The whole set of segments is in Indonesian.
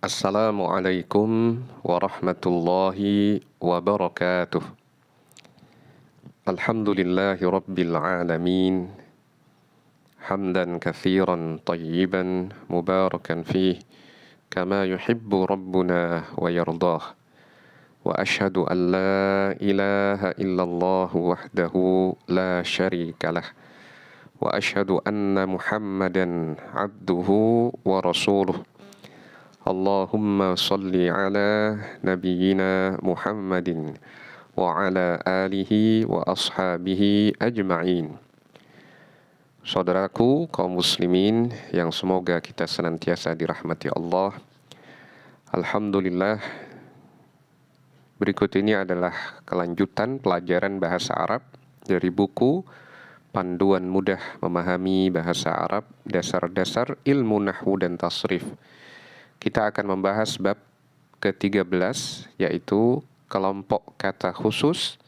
Assalamualaikum warahmatullahi wabarakatuh. Alhamdulillahi rabbil alamin. Hamdan kathiran tayyiban mubarakan fih kama yuhibbu rabbuna wa yardah. Wa ashhadu an la ilaha illallah wahdahu la syarika lah. Wa ashhadu anna Muhammadan abduhu wa rasuluh. Allahumma salli ala nabiyyina Muhammadin wa ala alihi wa ashabihi ajma'in. Saudaraku kaum muslimin yang semoga kita senantiasa dirahmati Allah. Alhamdulillah, berikut ini adalah kelanjutan pelajaran bahasa Arab dari buku Panduan Mudah Memahami Bahasa Arab, Dasar-Dasar Ilmu Nahwu dan Tasrif. Kita akan membahas bab ke-13, yaitu kelompok kata khusus,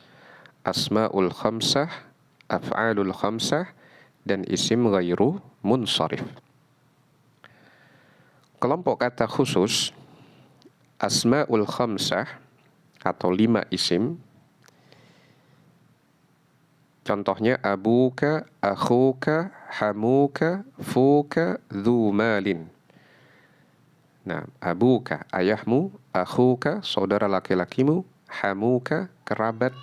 asma'ul khamsah, af'alul khamsah, dan isim ghairu munsharif. Kelompok kata khusus, asma'ul khamsah, atau 5 isim. Contohnya abuka, akhuka, hamuka, fuka, dhu malin. Nah, abuka, ayahmu, akhuka, saudara laki-lakimu, hamuka, kerabat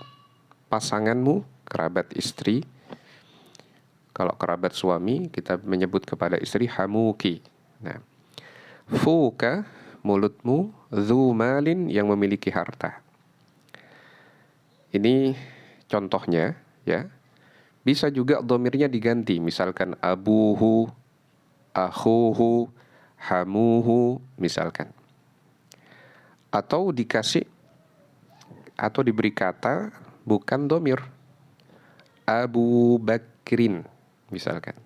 pasanganmu, kerabat istri. Kalau kerabat suami, kita menyebut kepada istri hamuki. Nah, fuka, mulutmu, dhu malin, yang memiliki harta. Ini contohnya, ya. Bisa juga dhamirnya diganti, misalkan abuhu, akhuhu, hamuhu, misalkan. Atau dikasih atau diberi kata bukan dhamir. Abu Bakrin, misalkan.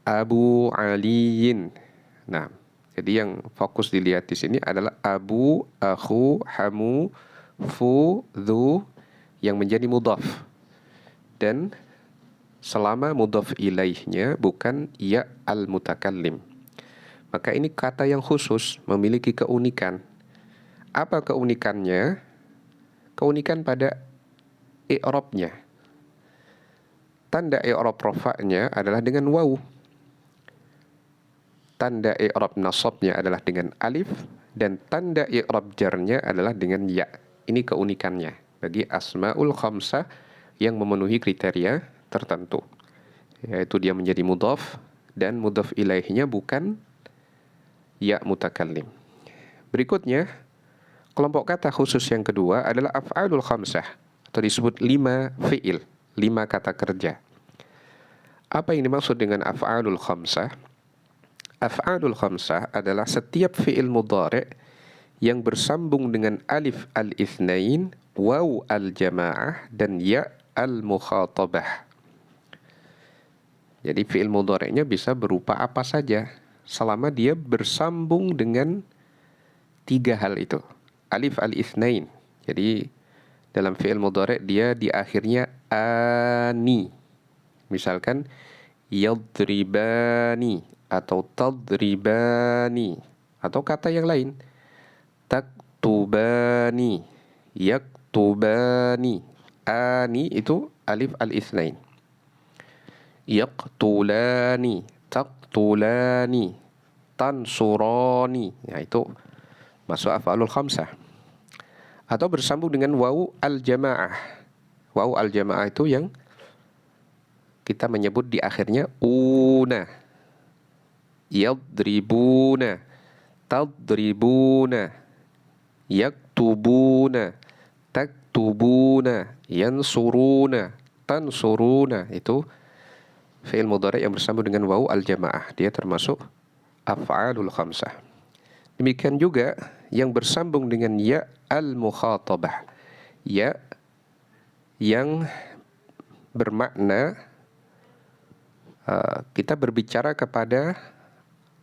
Abu Aliyin. Nah, jadi yang fokus dilihat di sini adalah abu, akhu, hamu, fu, dhu yang menjadi mudhaf. Dan selama mudhaf ilaihnya bukan ya al-mutakallim, maka ini kata yang khusus, memiliki keunikan. Apa keunikannya? Keunikan pada i'rabnya. Tanda i'rab rafa'nya adalah dengan waw. Tanda i'rab nasabnya adalah dengan alif. Dan tanda i'rab jarnya adalah dengan ya. Ini keunikannya bagi asma'ul khamsah yang memenuhi kriteria tertentu, yaitu dia menjadi mudhaf dan mudhaf ilaihnya bukan ya mutakallim. Berikutnya, kelompok kata khusus yang kedua adalah af'alul khamsah, atau disebut 5 fi'il, 5 kata kerja. Apa yang dimaksud dengan af'alul khamsah? Af'alul khamsah adalah setiap fi'il mudhari' yang bersambung dengan alif al-itsnain, waw al-jamaah, dan ya al-mukhatabah. Jadi fi'il mudhari'nya bisa berupa apa saja, selama dia bersambung dengan 3 hal itu. Alif al-itsnain. Jadi dalam fi'il mudhari' dia di akhirnya ani. Misalkan yadribani atau tadribani, atau kata yang lain taktubani, yaktubani. Ani itu alif al-itsnain. Yaqtulani, taqtulani, tansurani. Ya, itu masuk af'alul khamsah. Atau bersambung dengan waw al-jamaah. Waw al-jamaah itu yang kita menyebut di akhirnya una. Yadribuna, tadribuna, yaktubuna, taktubuna, yansuruna, tansuruna. Itu fi'il mudhari' yang bersambung dengan waw al-jamaah. Dia termasuk af'alul khamsah. Demikian juga yang bersambung dengan ya al-mukhatabah. Ya yang bermakna kita berbicara kepada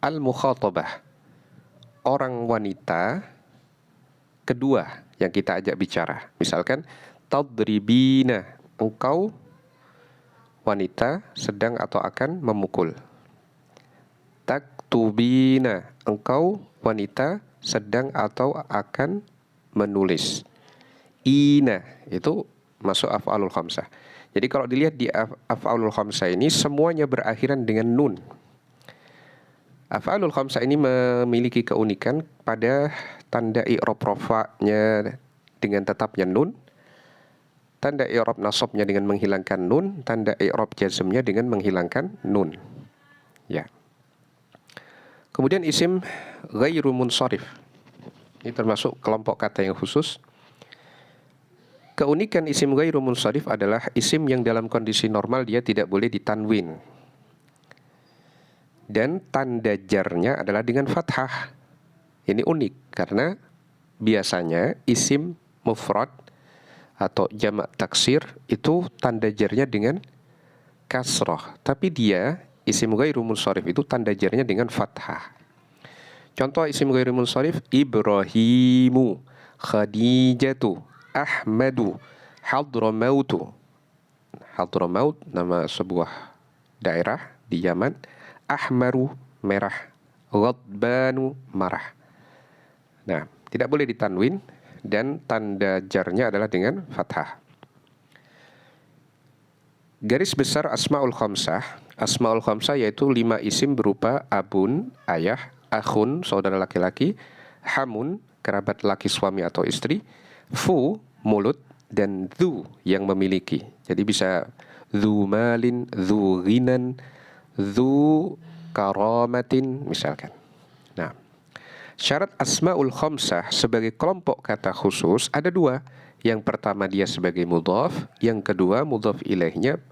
al-mukhatabah, orang wanita kedua yang kita ajak bicara. Misalkan tadribina, engkau wanita sedang atau akan memukul. taktubina, engkau wanita sedang atau akan menulis. Ina itu masuk af'alul khamsah. Jadi kalau dilihat di af'alul khamsah ini semuanya berakhiran dengan nun. Af'alul khamsah ini memiliki keunikan pada tanda i'rab rafa'nya dengan tetapnya nun, tanda i'rab nasabnya dengan menghilangkan nun, tanda i'rab jazmnya dengan menghilangkan nun. Ya. Kemudian isim ghairu munsharif. Ini termasuk kelompok kata yang khusus. Keunikan isim ghairu munsharif adalah isim yang dalam kondisi normal dia tidak boleh ditanwin. Dan tanda jarnya adalah dengan fathah. Ini unik karena biasanya isim mufrad atau jamak taksir itu tanda jarnya dengan kasrah. Tapi dia isim ghairu munsharif itu tanda jarnya dengan fathah. Contoh isim ghairu munsharif: Ibrahimu, Khadijatu, Ahmadu, Hadramautu. Hadramaut nama sebuah daerah di Yaman. Ahmaru, merah. Ghadbanu, marah. Nah, tidak boleh ditanwin dan tanda jarnya adalah dengan fathah. Garis besar asmaul khamsah. Asmaul khamsah yaitu 5 isim berupa abun, ayah, akhun, saudara laki-laki, hamun, kerabat laki suami atau istri, fu, mulut, dan dhu yang memiliki. Jadi bisa dhu malin, dhu ghinan, dhu karamatin misalkan. Nah, syarat asmaul khamsah sebagai kelompok kata khusus ada 2. Yang pertama dia sebagai mudhaf, yang kedua mudhaf ilaihnya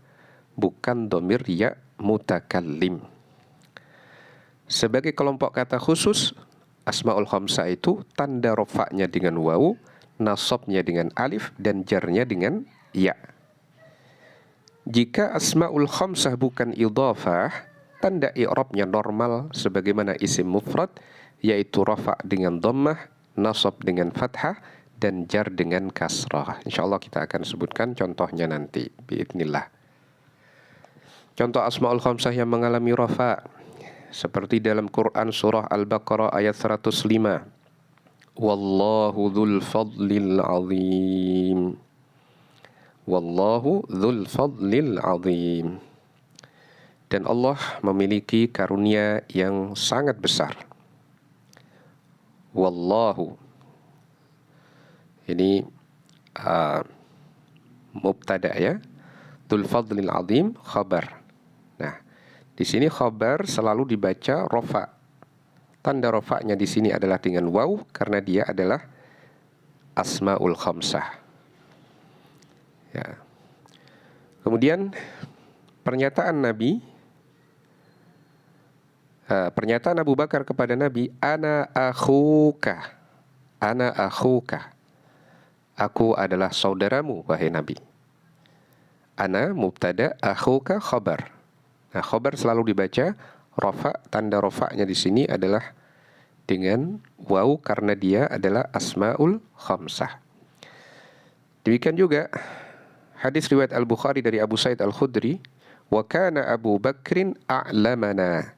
bukan dhamir ya mutakallim. Sebagai kelompok kata khusus, asmaul khamsah itu tanda rofaknya dengan wawu, nasabnya dengan alif, dan jarnya dengan ya. Jika asmaul khamsah bukan idhafah, tanda i'rabnya normal sebagaimana isim mufrad, yaitu rafa' dengan dhammah, nasab dengan fathah, dan jar dengan kasrah. InsyaAllah kita akan sebutkan contohnya nanti biidznillah. Contoh asmaul khamsah yang mengalami rafa' seperti dalam Quran surah Al-Baqarah ayat 105. Wallahu dzul fadlil azim. Wallahu dzul fadlil azim. Dan Allah memiliki karunia yang sangat besar. Wallahu. Ini mubtada ya. Dzul fadlil azim khabar. Nah, di sini khabar selalu dibaca rafa. Tanda rafa'nya di sini adalah dengan waw karena dia adalah asmaul khamsah. Ya. Kemudian pernyataan Abu Bakar kepada Nabi, ana akhuka. Ana akhuka. Aku adalah saudaramu, wahai Nabi. Ana mubtada, akhuka khabar. Nah, khabar selalu dibaca rafa, tanda rafa'nya di sini adalah dengan waw karena dia adalah asmaul khamsah. Demikian juga hadis riwayat Al-Bukhari dari Abu Sa'id Al-Khudri, wa kana Abu Bakrin a'lamana.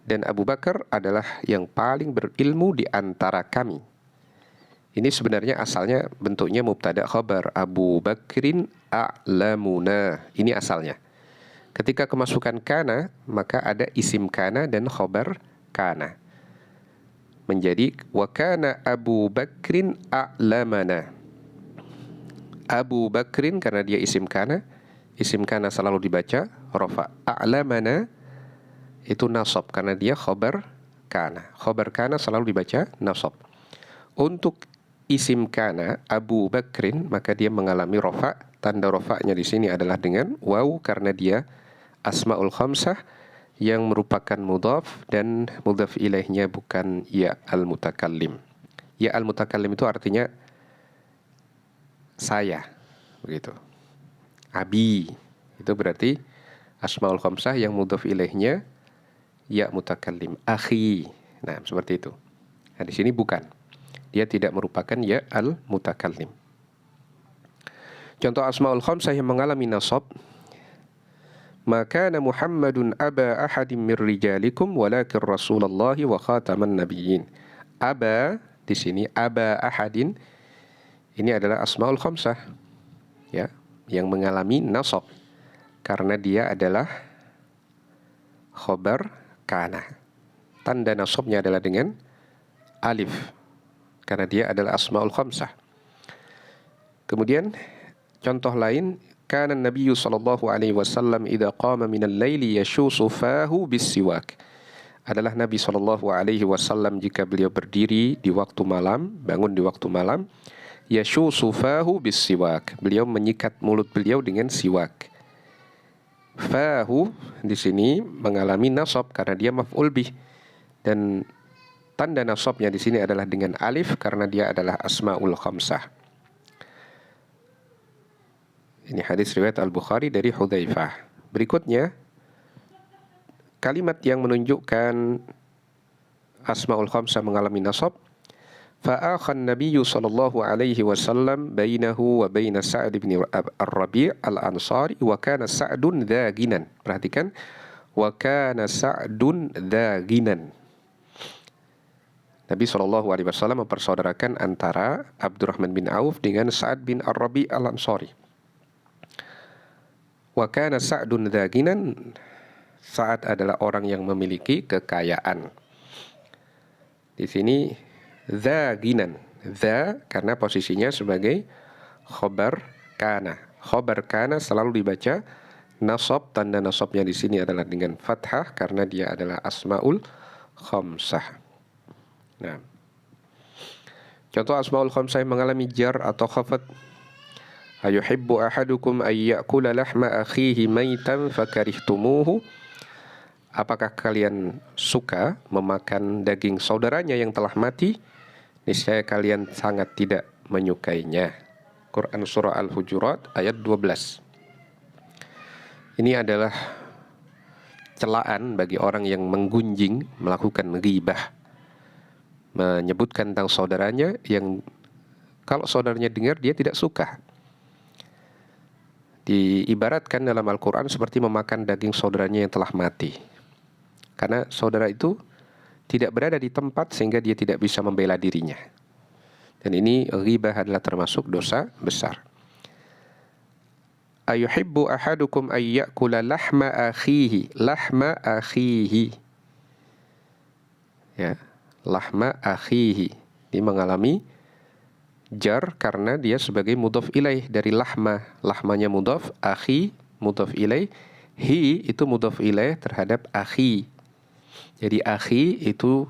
Dan Abu Bakar adalah yang paling berilmu di antara kami. Ini sebenarnya asalnya bentuknya mubtada khabar. Abu Bakrin a'lamuna. Ini asalnya. Ketika kemasukan kana, maka ada isim kana dan khabar kana. Menjadi wa kana Abu Bakrin a'lamana. Abu Bakrin karena dia isim kana selalu dibaca rafa. A'lamana itu nasab karena dia khabar kana. Khabar kana selalu dibaca nasab. Untuk isim kana Abu Bakrin maka dia mengalami rafa. Tanda rafa'nya di sini adalah dengan waw karena dia asmaul khamsah yang merupakan mudhaf dan mudhaf ilaihnya bukan ya al-mutakallim. Ya al-mutakallim itu artinya saya, begitu. Abi itu berarti asmaul khamsah yang mudhaf ilaihnya ya mutakallim. Akhi. Nah, seperti itu. Nah, di sini bukan. Dia tidak merupakan ya al-mutakallim. Contoh asmaul khamsah yang mengalami nasab ma kana Muhammadun aba ahadin min rijalikum walakin Rasulullah wa khataman nabiyyin. Aba di sini aba ahadin ini adalah asmaul khamsah, ya, yang mengalami nasab karena dia adalah khobar kana. Tanda nasabnya adalah dengan alif karena dia adalah asmaul khamsah. Kemudian contoh lain, kana Nabi sallallahu alaihi wasallam idza qama minal laili yashusu fahu bis-siwak. Adalah Nabi sallallahu alaihi wasallam jika beliau berdiri di waktu malam, bangun di waktu malam, yashusu fahu bis-siwak. Beliau menyikat mulut beliau dengan siwak. Fahu di sini mengalami nasab karena dia maf'ul bih, dan tanda nasabnya di sini adalah dengan alif karena dia adalah asmaul khamsah. Ini hadis riwayat Al-Bukhari dari Hudzaifah. Berikutnya, kalimat yang menunjukkan asmaul khamsah mengalami nasab. Fa'akhan Nabiyyu sallallahu alaihi wasallam bainahu wa baina Sa'd bin Ar-Rabi' Al-Ansari wa kana Sa'dun dhaginan. Perhatikan, wa kana Sa'dun dhaginan. Nabi sallallahu alaihi wasallam mempersaudarakan antara Abdurrahman bin Auf dengan Sa'd bin Ar-Rabi' Al-Ansari. Wa kana Sa'dun dhaginan. Sa'ad adalah orang yang memiliki kekayaan. Di sini dhaginan. Dha karena posisinya sebagai khobar kana. Khobar kana selalu dibaca nasab, tanda nasabnya di sini adalah dengan fathah karena dia adalah asmaul khamsah. Nah, contoh asmaul khamsah yang mengalami jar atau khafat. Ayuhibbu ahadukum ay ya'kula lahma akhihi maitan fakarihtumuhu. Apakah kalian suka memakan daging saudaranya yang telah mati? Niscaya kalian sangat tidak menyukainya. Quran Surah Al-Hujurat ayat 12. Ini adalah celaan bagi orang yang menggunjing, melakukan ghibah, menyebutkan tentang saudaranya yang kalau saudaranya dengar dia tidak suka. Diibaratkan dalam Al-Quran seperti memakan daging saudaranya yang telah mati. Karena saudara itu tidak berada di tempat sehingga dia tidak bisa membela dirinya. Dan ini ghibah adalah termasuk dosa besar. Ayuhibbu ahadukum ay ya'kula lahma akhihi. Lahma akhihi. Ya, lahma akhihi. Ini mengalami jar karena dia sebagai mudhaf ilaih dari lahma. Lahmanya mudhaf, akhi mudhaf ilaih, hi itu mudhaf ilaih terhadap akhi. Jadi akhi itu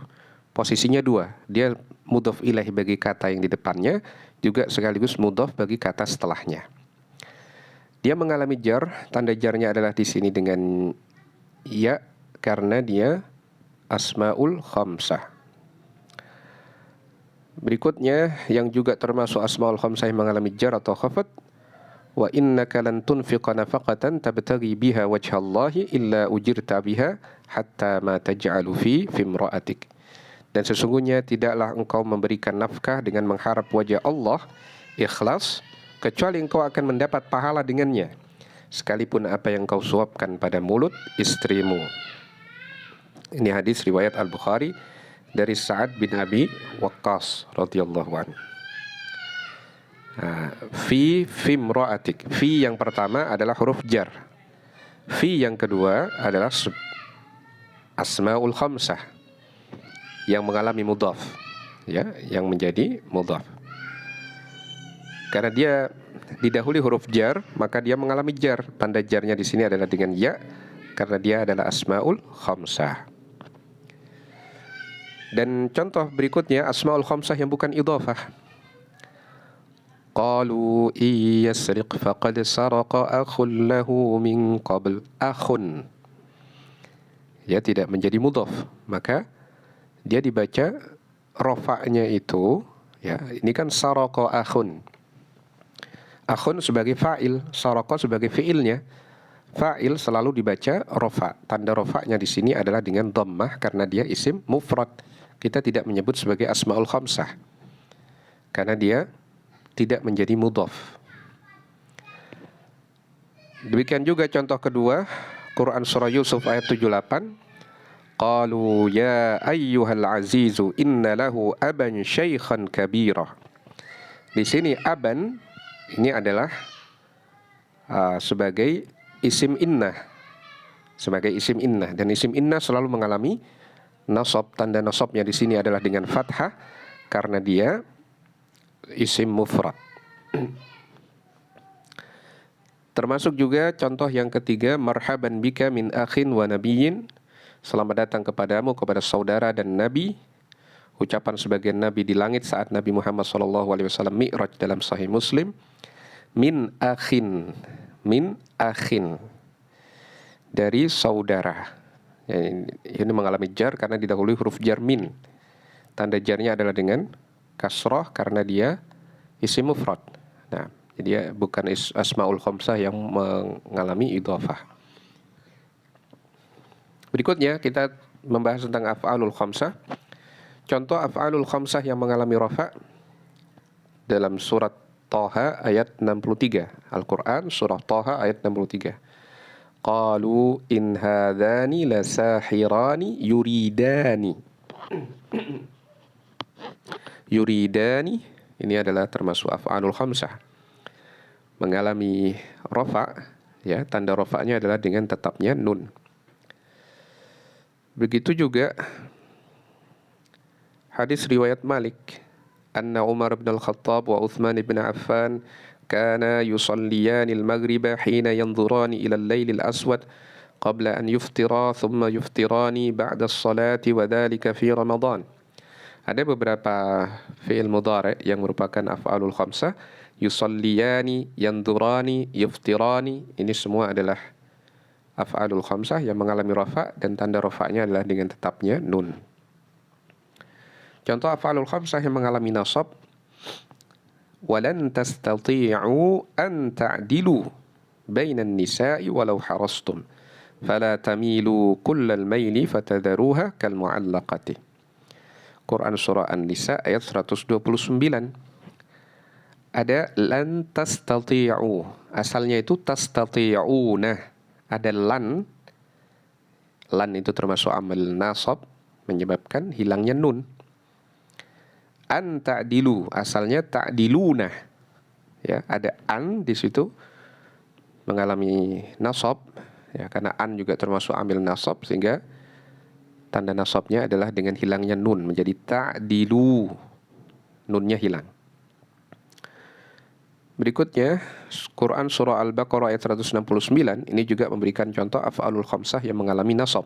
posisinya dua. Dia mudhaf ilaih bagi kata yang di depannya, juga sekaligus mudhaf bagi kata setelahnya. Dia mengalami jar, tanda jarnya adalah di sini dengan ya karena dia asmaul khamsah. Berikutnya yang juga termasuk asmaul khamsah yang mengalami jar atau khafat, wa innaka lan tunfiqa nafaqatan tabtaghi biha wajhallahi illa ujirta biha hatta ma taj'alu fi imra'atik. Dan sesungguhnya tidaklah engkau memberikan nafkah dengan mengharap wajah Allah ikhlas kecuali engkau akan mendapat pahala dengannya sekalipun apa yang engkau suapkan pada mulut istrimu. Ini hadis riwayat Al-Bukhari dari Sa'ad bin Abi Waqqas radhiyallahu anhu. Fi imra'atik. Fi yang pertama adalah huruf jar. Fi yang kedua adalah asmaul khamsah yang mengalami mudhaf, ya, yang menjadi mudhaf. Karena dia didahului huruf jar, maka dia mengalami jar. Tanda jarnya di sini adalah dengan ya karena dia adalah asmaul khamsah. Dan contoh berikutnya asmaul khamsah yang bukan idhafah. Qalu iyasriq faqad saraqa akhun lahu min qabl. Akhun, ya, tidak menjadi mudhaf, maka dia dibaca rafa'nya itu, ya, ini kan saraqa akhun. Akhun sebagai fa'il, saraqa sebagai fi'ilnya. Fa'il selalu dibaca rafa. Tanda rafa'nya di sini adalah dengan dhammah karena dia isim mufrad. Kita tidak menyebut sebagai asmaul khamsah karena dia tidak menjadi mudhaf. Demikian juga contoh kedua, Quran surah Yusuf ayat 78. Qalu ya ayyuhal azizu inna lahu aban syaikhan kabira. Di sini aban ini adalah sebagai isim innah. Sebagai isim innah, dan isim innah selalu mengalami nasab. Tanda nasabnya di sini adalah dengan fathah karena dia isim mufrad. Termasuk juga contoh yang ketiga, marhaban bika min akhin wa nabiyyin. Selamat datang kepadamu, kepada saudara dan nabi. Ucapan sebagian nabi di langit saat Nabi Muhammad SAW mi'raj dalam Sahih Muslim. Min akhin, dari saudara. Ini mengalami jar karena didahului huruf jar min. Tanda jarnya adalah dengan kasrah karena dia isim mufrad. Nah, jadi bukan asmaul khamsah yang mengalami idhafah. Berikutnya kita membahas tentang af'alul khamsah. Contoh af'alul khamsah yang mengalami rafa dalam surat Thaha ayat 63. Al-Quran surah Thaha ayat 63. Qalu in hadhani lasahirani yuridani. Yuridani ini adalah termasuk af'alul khamsah. Mengalami rafa, ya, tanda rafa'nya adalah dengan tetapnya nun. Begitu juga hadis riwayat Malik, anna Umar bin Al-Khattab wa Uthman bin Affan kana yusalliyani al-maghriba hina yanzurani ila al-layl al-aswad qabla an yuftira thumma yuftirani ba'da as-salati wa dhalika fi Ramadan. Ada beberapa fi'il mudhari' yang merupakan af'alul khamsah. Yusalliyani, yanzurani, yuftirani, ini semua adalah af'alul khamsah yang mengalami rafa, dan tanda rafa'nya adalah dengan tetapnya nun. Contoh af'alul khamsah yang mengalami nasab. Walan tastati'u an ta'dilu bainan nisa'i walau harastum fala tamilu kullal maili fatadharuha kal mu'allaqati. Quran surah An-Nisa ayat 129. Ada lan tastati'u, asalnya itu tastati'una. Ada lan itu termasuk amil nasab, menyebabkan hilangnya nun. An ta'dilu, asalnya ta'diluna. Ya, ada an di situ mengalami nasab, ya, karena an juga termasuk amil nasab, sehingga tanda nasabnya adalah dengan hilangnya nun, menjadi ta'dilu. Nunnya hilang. Berikutnya, Quran surah Al-Baqarah ayat 169, ini juga memberikan contoh af'alul khamsah yang mengalami nasab.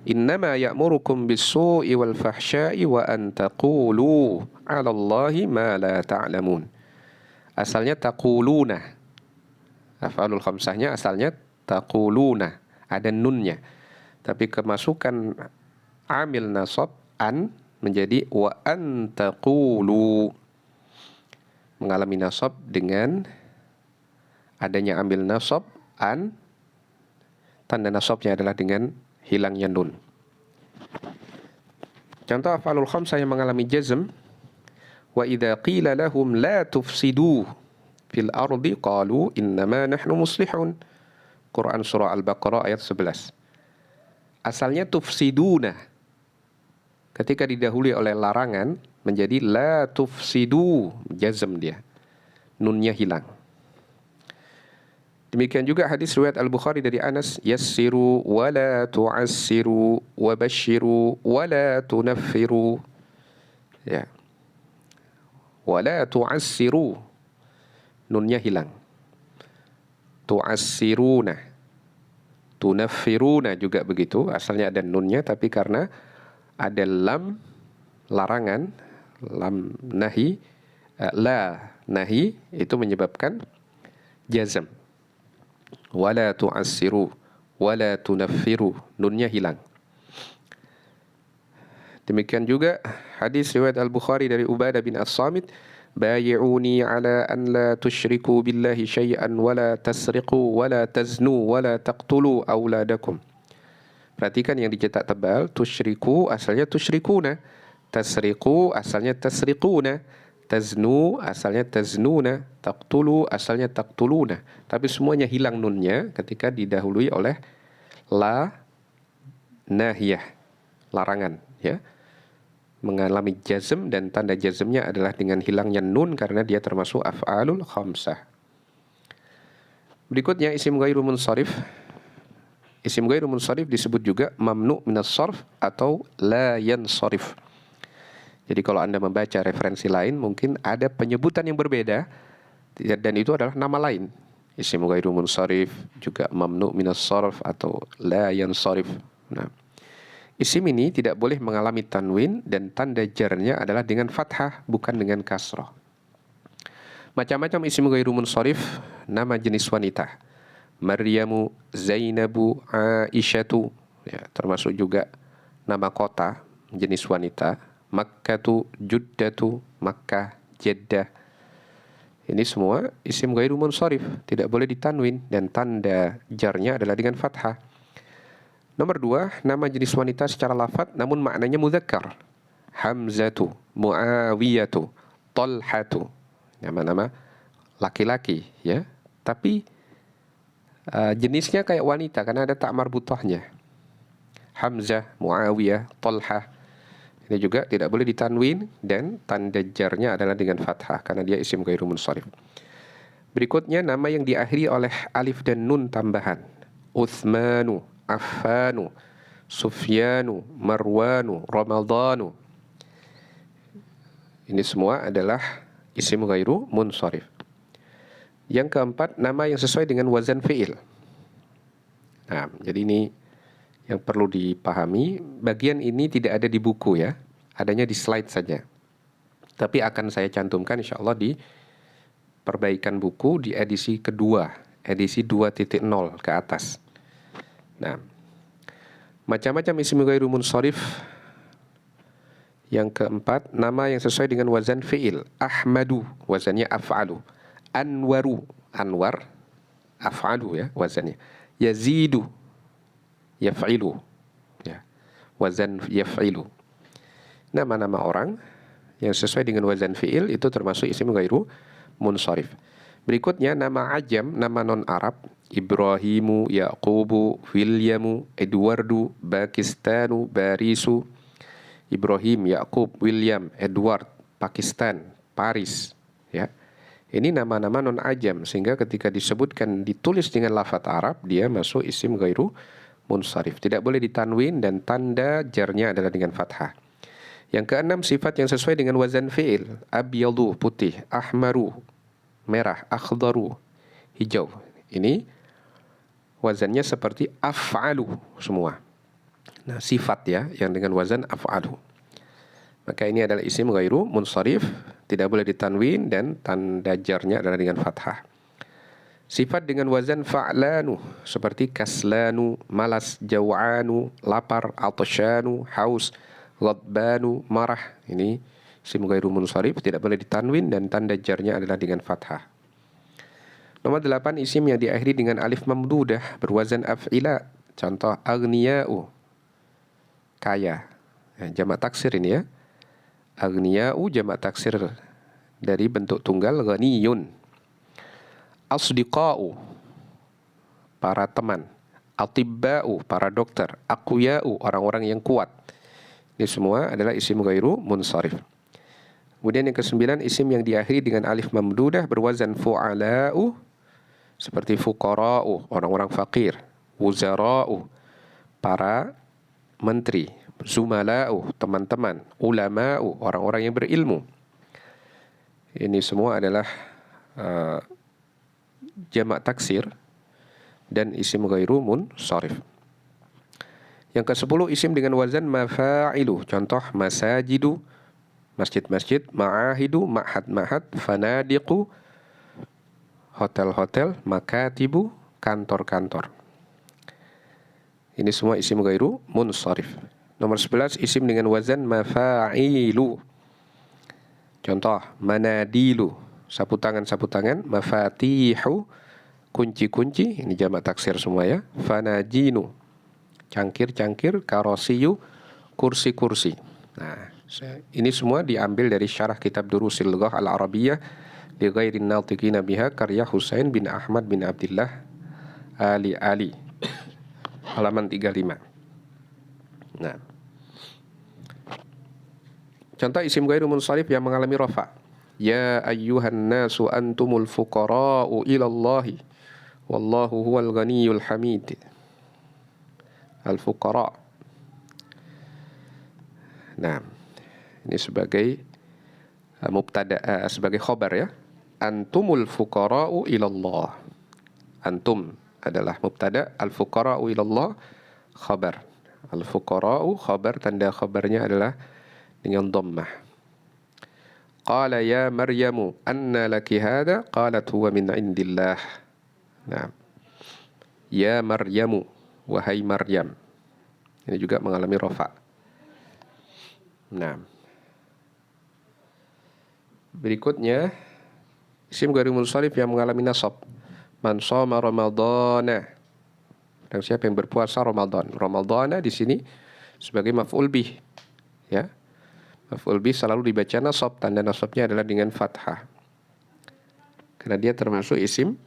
Innama ya'murukum bis-su'i wal fahsya'i wa an taqulu 'ala Allahi ma la ta'lamun. Asalnya taquluna. Af'alul khamsahnya asalnya taquluna, ada nunnya. Tapi kemasukan amil nasab an menjadi wa an taqulu. Mengalami nasab dengan adanya ambil nasab an, tanda nasabnya adalah dengan hilangnya nun. Contoh af'alul khamsah yang mengalami jazm. Wa idza qila lahum la tufsidu fil ardi qalu innama nahnu muslihun. Quran surah Al-Baqarah ayat 11. Asalnya tufsiduna. Ketika didahului oleh larangan menjadi la tufsidu, jazm dia, nunnya hilang. Demikian juga hadis riwayat Al-Bukhari dari Anas, yassiru wa la tu'assiru wa basyiru wa la tunaffiru. Ya. Wa la tu'assiru, nunnya hilang. Tu'assiruna, tunaffiruna juga begitu, asalnya ada nunnya, tapi karena ada lam larangan, lam nahi, la nahi, itu menyebabkan jazm. Wala tu'assiru wala tunaffiru, nunnya hilang. Demikian juga hadis riwayat Al-Bukhari dari Ubadah bin As-Samit, bayi'uni ala an la tusyriku billahi syai'an wala tasriqu wala taznu wala taqtulu auladakum. Perhatikan yang dicetak tebal, tusyriku asalnya tusyrikuna, tasriqu asalnya tasriquna, taznu asalnya taznuna, taqtulu asalnya taqtuluna. Tapi semuanya hilang nunnya ketika didahului oleh La nahiyah, larangan, ya. Mengalami jazm dan tanda jazmnya adalah dengan hilangnya nun karena dia termasuk af'alul khamsah. Berikutnya isim ghairu munsharif. Isim ghairu munsharif disebut juga mamnu minas sarf atau la yansharif. Jadi kalau Anda membaca referensi lain mungkin ada penyebutan yang berbeda dan itu adalah nama lain. Isim ghairu munsharif juga mamnu minas sarf atau la yansharif. Nah, isim ini tidak boleh mengalami tanwin dan tanda jarnya adalah dengan fathah bukan dengan kasrah. Macam-macam isim ghairu munsharif, nama jenis wanita. Maryamu, Zainabu, Aisyatu, ya, termasuk juga nama kota jenis wanita. Makkatu, Juddatu, Makkah, Jeddah. Ini semua isim ghairu munsharif, tidak boleh ditanwin dan tanda jarnya adalah dengan fathah. Nomor 2, nama jenis wanita secara lafadz namun maknanya mudzakkar. Hamzatu, Muawiyatu, Talhatu. Nama-nama laki-laki, ya. Tapi jenisnya kayak wanita karena ada tak marbutahnya. Hamzah, Muawiyah, Talha. Ini juga tidak boleh ditanwin dan tanda jarnya adalah dengan fathah karena dia isim ghairu munsharif. Berikutnya nama yang diakhiri oleh alif dan nun tambahan. Utsmanu, Affanu, Sufyanu, Marwanu, Ramadhanu. Ini semua adalah isim ghairu munsharif. Yang keempat, nama yang sesuai dengan wazan fi'il. Nah, jadi ini yang perlu dipahami. Bagian ini tidak ada di buku, ya. Adanya di slide saja. Tapi akan saya cantumkan insya Allah di perbaikan buku di edisi kedua, edisi 2.0 ke atas. Nah, macam-macam isim ghairu munsharif. Yang keempat, nama yang sesuai dengan wazan fi'il. Ahmadu, wazannya af'alu. Anwaru, anwar, af'alu, ya, wazannya. Yazidu, yaf'ilu, ya, wazan yaf'ilu. Nama-nama orang yang sesuai dengan wazan fi'il itu termasuk isim ghairu munsharif. Berikutnya nama ajam, nama non-Arab. Ibrahimu, Yaqubu, Williamu, Edwardu, Pakistanu, Barisu. Ibrahim, Yaqub, William, Edward, Pakistan, Paris, ya. Ini nama-nama non-ajam sehingga ketika disebutkan ditulis dengan lafadz Arab dia masuk isim ghairu munsharif. Tidak boleh ditanwin dan tanda jarnya adalah dengan fathah. Yang keenam, sifat yang sesuai dengan wazan fi'il. Abyadu, putih. Ahmaru, merah. Akhdaru, hijau. Ini wazannya seperti af'alu semua. Nah, sifat, ya, yang dengan wazan af'alu. Maka ini adalah isim ghairu munsharif, tidak boleh ditanwin dan tanda jarnya adalah dengan fathah. Sifat dengan wazan fa'lanu seperti kaslanu, malas, jaw'anu, lapar, atasyanu, haus, ghadbanu, marah. Ini isim ghairu munsharif, tidak boleh ditanwin dan tanda jarnya adalah dengan fathah. Nomor 8, isim yang diakhiri dengan alif mamdudah berwazan af'ila. Contoh aghniya'u, kaya. Jamak taksir ini, ya. Aghniya'u jamak taksir dari bentuk tunggal ghaniyun. Asdiqa'u, para teman. Atibba'u, para dokter. Aqwiya'u, orang-orang yang kuat. Ini semua adalah isim ghairu munsharif. Kemudian yang ke-9, isim yang diakhiri dengan alif mamdudah berwazan fu'ala'u seperti fuqara'u, orang-orang fakir. Wuzara'u, para menteri. Zumala'u, teman-teman. Ulama'u, orang-orang yang berilmu. Ini semua adalah jamak taksir dan isim ghairu munsharif. Yang ke-10, isim dengan wazan mafa'ilu. Contoh masajidu, masjid-masjid. Ma'ahidu, ma'had-ma'had. Fanadiqu, hotel-hotel. Makatibu, kantor-kantor. Ini semua isim ghairu munsharif. Nomor 11, isim dengan wazan mafa'ilu. Contoh manadilu, sapu tangan-sapu tangan. Mafatihu, kunci-kunci. Ini jamak taksir semua, ya. Fanajinu, cangkir-cangkir. Karosiyu, kursi-kursi. Nah, ini semua diambil dari syarah kitab Durusil Lughah Al-Arabiyyah li ghairin natiqina biha karya Husain bin Ahmad bin Abdullah Ali. halaman 35. Nah, contoh isim ghairu munsharif yang mengalami rafa. Ya ayyuhan nasu antumul fuqara'u ilallahi wallahu huwal ghaniyyul hamid. Al-fuqara'. Nah, ini sebagai mubtada, sebagai khobar ya. Antumul fuqara'u ilallah. Antum adalah mubtada, al-fuqara'u ilallah khabar. Al-fuqara'u khabar, tanda khabarnya adalah dengan dhammah. Qala ya Maryamu anna laki hadha? Qalat huwa min indillah. Nah, ya Maryamu, wahai Maryam. Ini juga mengalami rafa. Nah, berikutnya isim ghairu munsharif yang mengalami nasab. Man shoma ramadhana. Dan siapa yang berpuasa Ramadan? Ramadhana di sini sebagai maf'ul bih. Ya. Maf'ul bih selalu dibaca nasab, tanda nasabnya adalah dengan fathah. Karena dia termasuk isim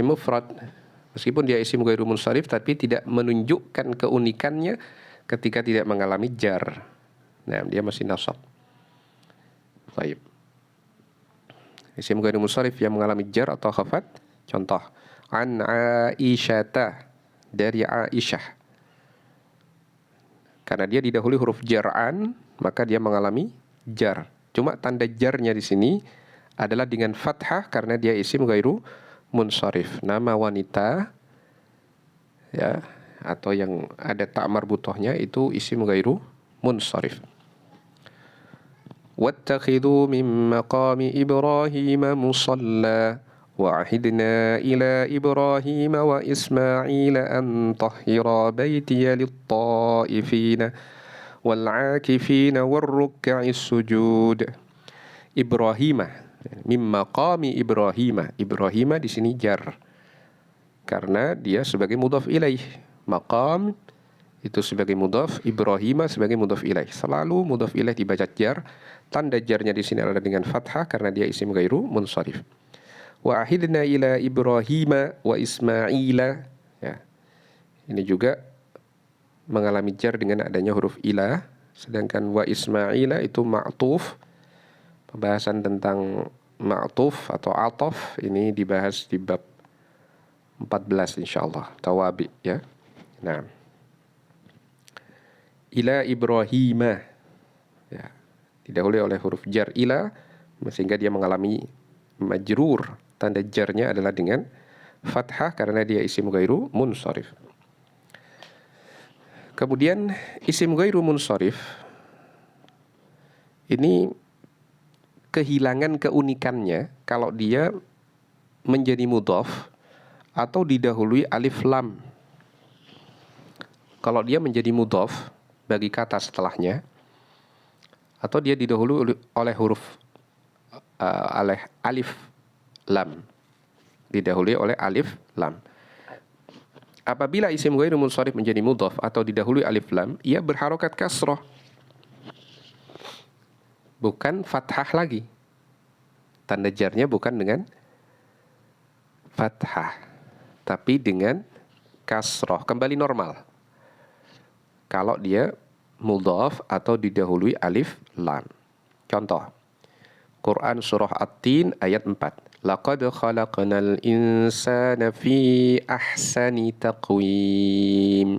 mufrad. Meskipun dia isim ghairu munsharif tapi tidak menunjukkan keunikannya ketika tidak mengalami jar. Nah, dia masih nasab. Baik. Isim ghairu munsharif yang mengalami jar atau khafat. Contoh, an Aisyata, dari Aisyah. Karena dia didahului huruf jar'an, maka dia mengalami jar. Cuma tanda jarnya di sini adalah dengan fathah karena dia isim ghairu munsharif. Nama wanita ya, atau yang ada ta' marbutohnya itu isim ghairu munsharif. Wattakhidhu min maqami Ibrahim musalla وعهدنا إلى إبراهيم وإسماعيل أن طهرا بيتي للطائفين والعاكفين والركع السجود. Ibrahim min maqami Ibrahim. Ibrahim di sini jar karena dia sebagai mudhaf ilaih. Maqam itu sebagai mudhaf, Ibrahim sebagai mudhaf ilaih. Selalu mudhaf ilaih dibaca jar. Tanda jarnya di sini adalah dengan fathah karena dia isim ghairu munsharif. Wa ahidna ila Ibrahim wa Ismaila. Ya. Ini juga mengalami jar dengan adanya huruf ila. Sedangkan wa Ismaila itu ma'tuf. Pembahasan tentang ma'tuf atau ataf ini dibahas di bab 14 insyaallah. Tawabi ya. Nah. Ila Ibrahim. Ya. Didahului oleh huruf jar ila sehingga dia mengalami majrur. Tanda jarnya adalah dengan fathah karena dia isim ghairu munsharif. Kemudian isim ghairu munsharif ini kehilangan keunikannya kalau dia menjadi mudhaf atau didahului alif lam. Kalau dia menjadi mudhaf bagi kata setelahnya atau dia didahului oleh huruf alif lam, didahului oleh alif lam. Apabila isim ghairu munsharif menjadi mudhaf atau didahului alif lam, ia berharokat kasrah, bukan fathah lagi. Tanda jarnya bukan dengan fathah, tapi dengan kasrah, kembali normal. Kalau dia mudhaf atau didahului alif lam. Contoh, Quran surah At-Tin ayat 4. Laqad khalaqnal insana fi ahsani taqwim.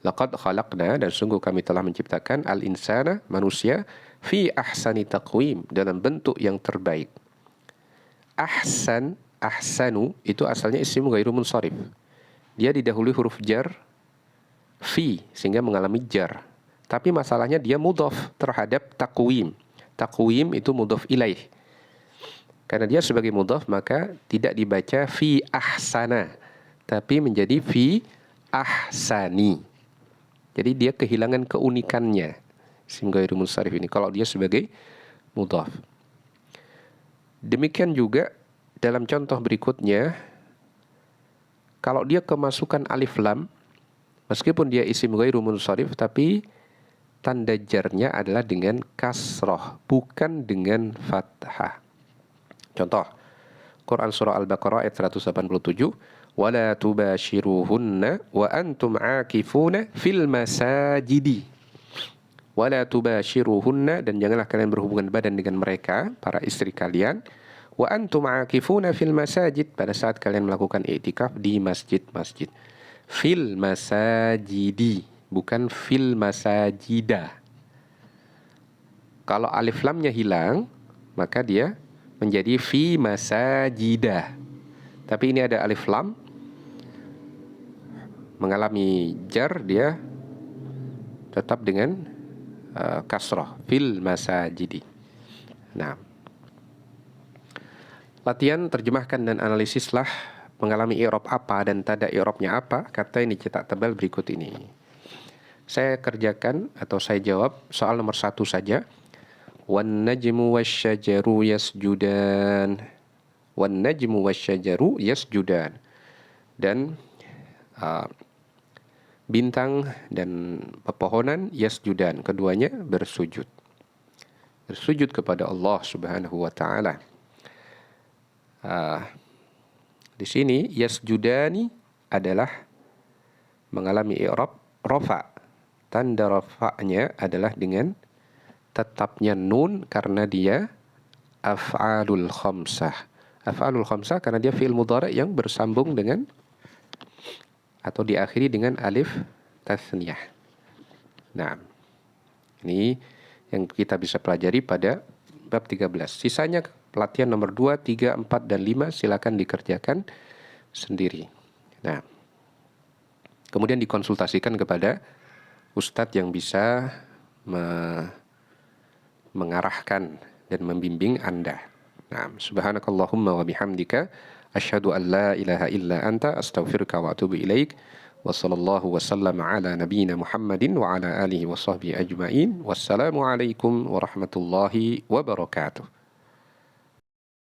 Laqad khalaqna, dan sungguh kami telah menciptakan al-insana, manusia, fi ahsani taqwim, dalam bentuk yang terbaik. Ahsan, ahsanu itu asalnya isim ghairu munsharif. Dia didahului huruf jar fi sehingga mengalami jar. Tapi masalahnya dia mudhaf terhadap taqwim. Taqwim itu mudhaf ilaih. Karena dia sebagai mudhaf maka tidak dibaca fi ahsana, tapi menjadi fi ahsani. Jadi dia kehilangan keunikannya isim ghairu munsharif ini kalau dia sebagai mudhaf. Demikian juga dalam contoh berikutnya, kalau dia kemasukan alif lam, meskipun dia isim ghairu munsharif tapi tanda jarnya adalah dengan kasroh, bukan dengan fathah. Contoh, Quran surah Al-Baqarah ayat 187, wala tubashiruhunna wa antum aakifuna fil masajidi. Wala tubashiruhunna, dan janganlah kalian berhubungan badan dengan mereka, para istri kalian. Wa antum aakifuna fil masajid, pada saat kalian melakukan i'tikaf di masjid-masjid. Fil masajidi, bukan fil masajida. Kalau alif lamnya hilang, maka dia menjadi fi masajida. Tapi ini ada alif lam, mengalami jar, dia tetap dengan kasrah, fil masajidi. Nah, latihan terjemahkan dan analisislah mengalami i'rab apa dan tanda i'rabnya apa, kata yang dicetak tebal berikut ini. Saya kerjakan atau saya jawab soal nomor 1 saja. Wan najmu wasyajaru yasjudan. Wan najmu wasyajaru yasjudan. Dan bintang dan pepohonan yasjudan, keduanya bersujud. Bersujud kepada Allah Subhanahu wa taala. Di sini yasjudani adalah mengalami i'rab rafa. Tanda rafa'nya adalah dengan tetapnya nun karena dia af'alul khamsah. Af'alul khamsah karena dia fi'il mudhari' yang bersambung dengan atau diakhiri dengan alif tasniyah. Nah, ini yang kita bisa pelajari pada bab 13. Sisanya latihan nomor 2, 3, 4, dan 5 silakan dikerjakan sendiri. Nah, kemudian dikonsultasikan kepada ustadz yang bisa mengarahkan dan membimbing Anda. Nah, subhanakallahumma wa bihamdika asyhadu an la ilaha illa anta astaghfiruka wa atubu ilaik. Wa sallallahu wa sallam ala nabiyyina Muhammadin wa ala alihi wa sahbihi ajma'in. Wassalamu alaikum warahmatullahi wabarakatuh.